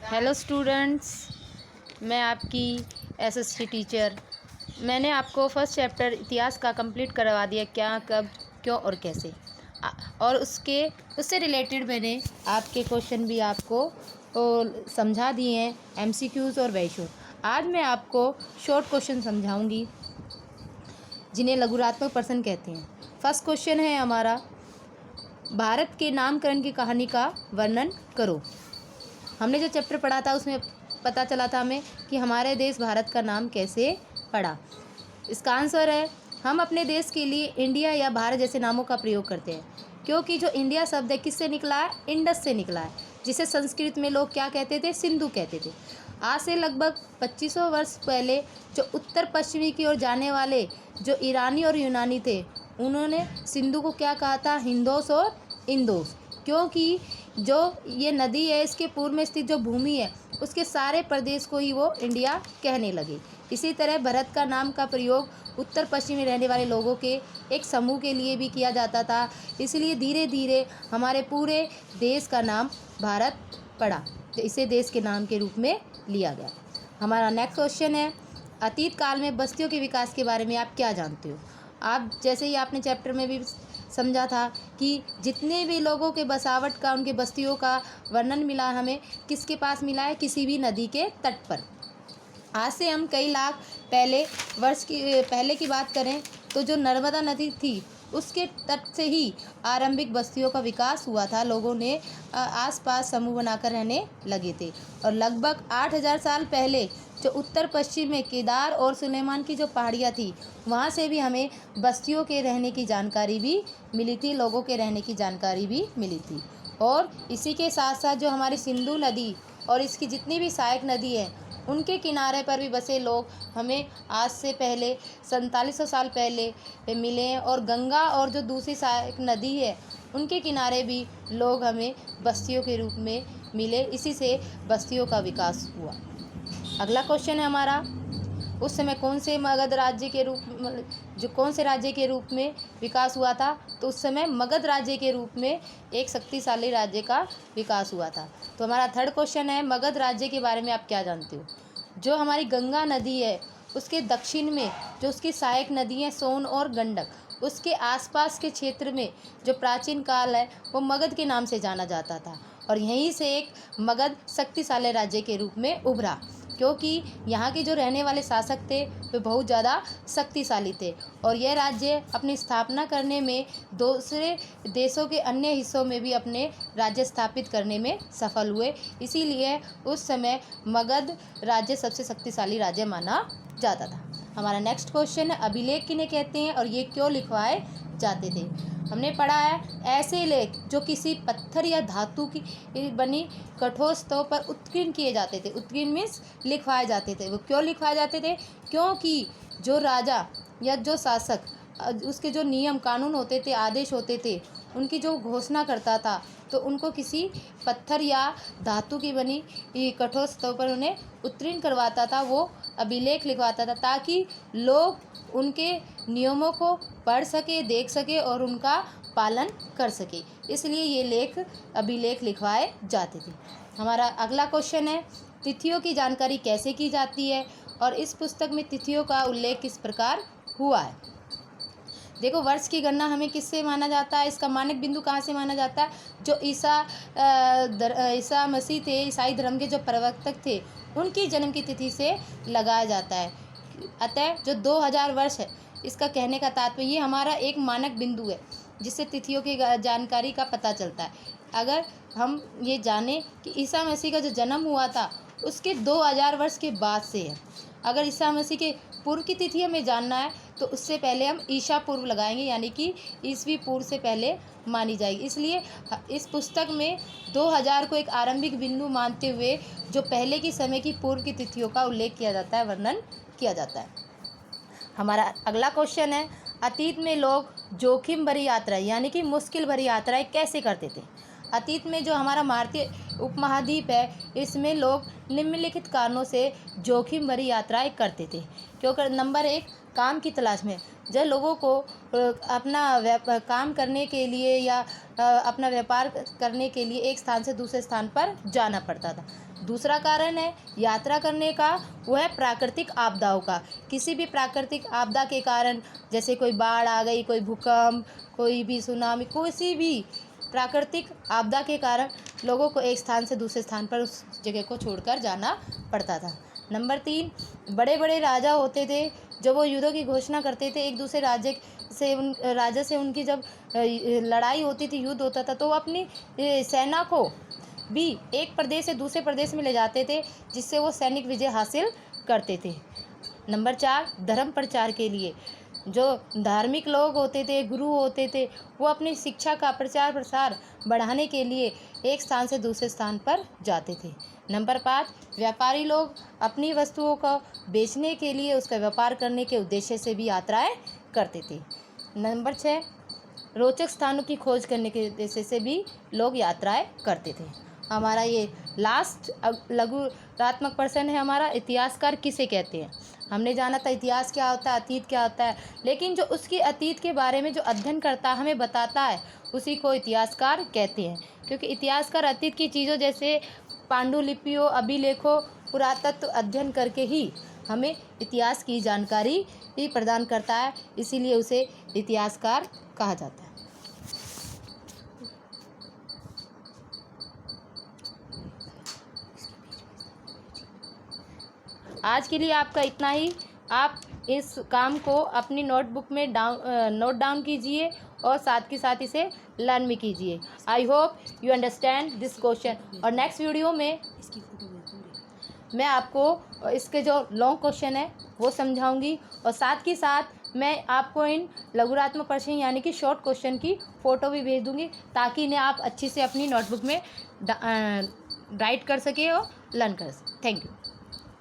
Hello students, मैं आपकी SST teacher. मैंने आपको फर्स्ट चैप्टर इतिहास का कंप्लीट करवा दिया, क्या कब क्यों और कैसे। और उससे रिलेटेड मैंने आपके क्वेश्चन भी आपको समझा दिए हैं, एमसीक्यूज़ और वैशो। आज मैं आपको शॉर्ट क्वेश्चन समझाऊंगी जिन्हें लघुरात्मक प्रश्न कहते हैं। फर्स्ट क्वेश्चन है हमारा, भारत के नामकरण की कहानी का वर्णन करो। हमने जो चैप्टर पढ़ा था उसमें पता चला था हमें कि हमारे देश भारत का नाम कैसे पड़ा। इसका आंसर है, हम अपने देश के लिए इंडिया या भारत जैसे नामों का प्रयोग करते हैं, क्योंकि जो इंडिया शब्द है किससे निकला है? इंडस से निकला है, जिसे संस्कृत में लोग क्या कहते थे? सिंधु कहते थे। आज से लगभग 2500 वर्ष पहले जो उत्तर पश्चिमी की ओर जाने वाले जो ईरानी और यूनानी थे, उन्होंने सिंधु को क्या कहा था? हिंदोस और इंदोस, क्योंकि जो ये नदी है इसके पूर्व में स्थित जो भूमि है उसके सारे प्रदेश को ही वो इंडिया कहने लगे। इसी तरह भारत का नाम का प्रयोग उत्तर पश्चिम में रहने वाले लोगों के एक समूह के लिए भी किया जाता था, इसलिए धीरे धीरे हमारे पूरे देश का नाम भारत पड़ा, तो इसे देश के नाम के रूप में लिया गया। हमारा नेक्स्ट क्वेश्चन है, अतीत काल में बस्तियों के विकास के बारे में आप क्या जानते हो? आप जैसे ही आपने चैप्टर में भी समझा था कि जितने भी लोगों के बसावट का, उनके बस्तियों का वर्णन मिला हमें, किसके पास मिला है? किसी भी नदी के तट पर। आज से हम कई लाख पहले की बात करें तो जो नर्मदा नदी थी उसके तट से ही आरंभिक बस्तियों का विकास हुआ था। लोगों ने आसपास समूह बनाकर रहने लगे थे, और लगभग 8000 साल पहले जो उत्तर पश्चिम में केदार और सुलेमान की जो पहाड़ियाँ थी, वहाँ से भी हमें बस्तियों के रहने की जानकारी भी मिली थी, लोगों के रहने की जानकारी भी मिली थी। और इसी के साथ साथ जो हमारी सिंधु नदी और इसकी जितनी भी सहायक नदी है, उनके किनारे पर भी बसे लोग हमें आज से पहले 4700 साल पहले मिले हैं। और गंगा और जो दूसरी सहायक नदी है उनके किनारे भी लोग हमें बस्तियों के रूप में मिले, इसी से बस्तियों का विकास हुआ। अगला क्वेश्चन है हमारा, उस समय कौन से राज्य के रूप में विकास हुआ था? तो उस समय मगध राज्य के रूप में एक शक्तिशाली राज्य का विकास हुआ था। तो हमारा थर्ड क्वेश्चन है, मगध राज्य के बारे में आप क्या जानते हो? जो हमारी गंगा नदी है उसके दक्षिण में जो उसकी सहायक नदी है सोन और गंडक, उसके आसपास के क्षेत्र में जो प्राचीन काल है वो मगध के नाम से जाना जाता था, और यहीं से एक मगध शक्तिशाली राज्य के रूप में उभरा, क्योंकि यहाँ के जो रहने वाले शासक थे वे बहुत ज़्यादा शक्तिशाली थे, और यह राज्य अपनी स्थापना करने में दूसरे देशों के अन्य हिस्सों में भी अपने राज्य स्थापित करने में सफल हुए। इसीलिए उस समय मगध राज्य सबसे शक्तिशाली राज्य माना जाता था। हमारा नेक्स्ट क्वेश्चन है, अभिलेख किन्हें कहते हैं और ये क्यों लिखवाए जाते थे? हमने पढ़ा है, ऐसे लेख जो किसी पत्थर या धातु की बनी कठोर स्तंभ पर उत्कीर्ण किए जाते थे। उत्कीर्ण मीन्स लिखवाए जाते थे। वो क्यों लिखवाए जाते थे? क्योंकि जो राजा या जो शासक उसके जो नियम कानून होते थे, आदेश होते थे, उनकी जो घोषणा करता था, तो उनको किसी पत्थर या धातु की बनी कठोर स्तंभ पर उन्हें उत्कीर्ण करवाता था, वो अभिलेख लिखवाता था, ताकि लोग उनके नियमों को पढ़ सके, देख सके और उनका पालन कर सके। इसलिए ये अभिलेख लिखवाए जाते थे। हमारा अगला क्वेश्चन है, तिथियों की जानकारी कैसे की जाती है और इस पुस्तक में तिथियों का उल्लेख किस प्रकार हुआ है? देखो, वर्ष की गणना हमें किससे माना जाता है? इसका मानक बिंदु कहाँ से माना जाता है? जो ईसा मसीह थे, ईसाई धर्म के जो प्रवर्तक थे, उनकी जन्म की तिथि से लगाया जाता है। अतः जो 2000 वर्ष है, इसका कहने का तात्पर्य ये हमारा एक मानक बिंदु है जिससे तिथियों की जानकारी का पता चलता है। अगर हम ये जानें कि ईसा मसीह का जो जन्म हुआ था उसके 2000 वर्ष के बाद से है। अगर ईसा मसीह के पूर्व की तिथि हमें जानना है तो उससे पहले हम ईसा पूर्व लगाएंगे, यानी कि ईसवी पूर्व से पहले मानी जाएगी। इसलिए इस पुस्तक में 2000 को एक आरंभिक बिंदु मानते हुए जो पहले की समय की पूर्व की तिथियों का उल्लेख किया जाता है, वर्णन किया जाता है। हमारा अगला क्वेश्चन है, अतीत में लोग जोखिम भरी यात्रा यानी कि मुश्किल भरी यात्राएं कैसे करते थे? अतीत में जो हमारा भारतीय उपमहाद्वीप है, इसमें लोग निम्नलिखित कारणों से जोखिम भरी यात्राएं करते थे। क्योंकि नंबर 1, काम की तलाश में। जब लोगों को अपना काम करने के लिए या अपना व्यापार करने के लिए एक स्थान से दूसरे स्थान पर जाना पड़ता था। दूसरा कारण है यात्रा करने का, वो है प्राकृतिक आपदाओं का। किसी भी प्राकृतिक आपदा के कारण, जैसे कोई बाढ़ आ गई, कोई भूकंप, कोई भी सुनामी, किसी भी प्राकृतिक आपदा के कारण लोगों को एक स्थान से दूसरे स्थान पर उस जगह को छोड़कर जाना पड़ता था। नंबर 3, बड़े बड़े राजा होते थे, जब वो युद्धों की घोषणा करते थे, एक दूसरे राजा से उनकी जब लड़ाई होती थी, युद्ध होता था, तो वो अपनी सेना को भी एक प्रदेश से दूसरे प्रदेश में ले जाते थे, जिससे वो सैनिक विजय हासिल करते थे। नंबर 4, धर्म प्रचार के लिए जो धार्मिक लोग होते थे, गुरु होते थे, वो अपनी शिक्षा का प्रचार प्रसार बढ़ाने के लिए एक स्थान से दूसरे स्थान पर जाते थे। नंबर 5, व्यापारी लोग अपनी वस्तुओं को बेचने के लिए, उसका व्यापार करने के उद्देश्य से भी यात्राएं करते थे। नंबर 6, रोचक स्थानों की खोज करने के उद्देश्य से भी लोग यात्राएं करते थे। हमारा ये लास्ट लघुरात्मक प्रश्न है हमारा, इतिहासकार किसे कहते हैं। हमने जाना था इतिहास क्या होता है, अतीत क्या होता है, लेकिन जो उसकी अतीत के बारे में जो अध्ययन करता है, हमें बताता है, उसी को इतिहासकार कहते हैं। क्योंकि इतिहासकार अतीत की चीज़ों जैसे पांडुलिपियों, अभिलेखों, पुरातत्व अध्ययन करके ही हमें इतिहास की जानकारी भी प्रदान करता है, इसीलिए उसे इतिहासकार कहा जाता है। आज के लिए आपका इतना ही। आप इस काम को अपनी नोटबुक में नोट डाउन कीजिए और साथ के साथ इसे लर्न भी कीजिए। I hope you understand this question. और नेक्स्ट वीडियो में मैं आपको इसके जो लॉन्ग क्वेश्चन है वो समझाऊंगी, और साथ ही साथ मैं आपको इन लघुरात्मक प्रश्न यानी कि शॉर्ट क्वेश्चन की फ़ोटो भी भेज दूंगी, ताकि इन्हें आप अच्छी से अपनी नोटबुक में राइट कर सके और लर्न कर सकें। Thank you.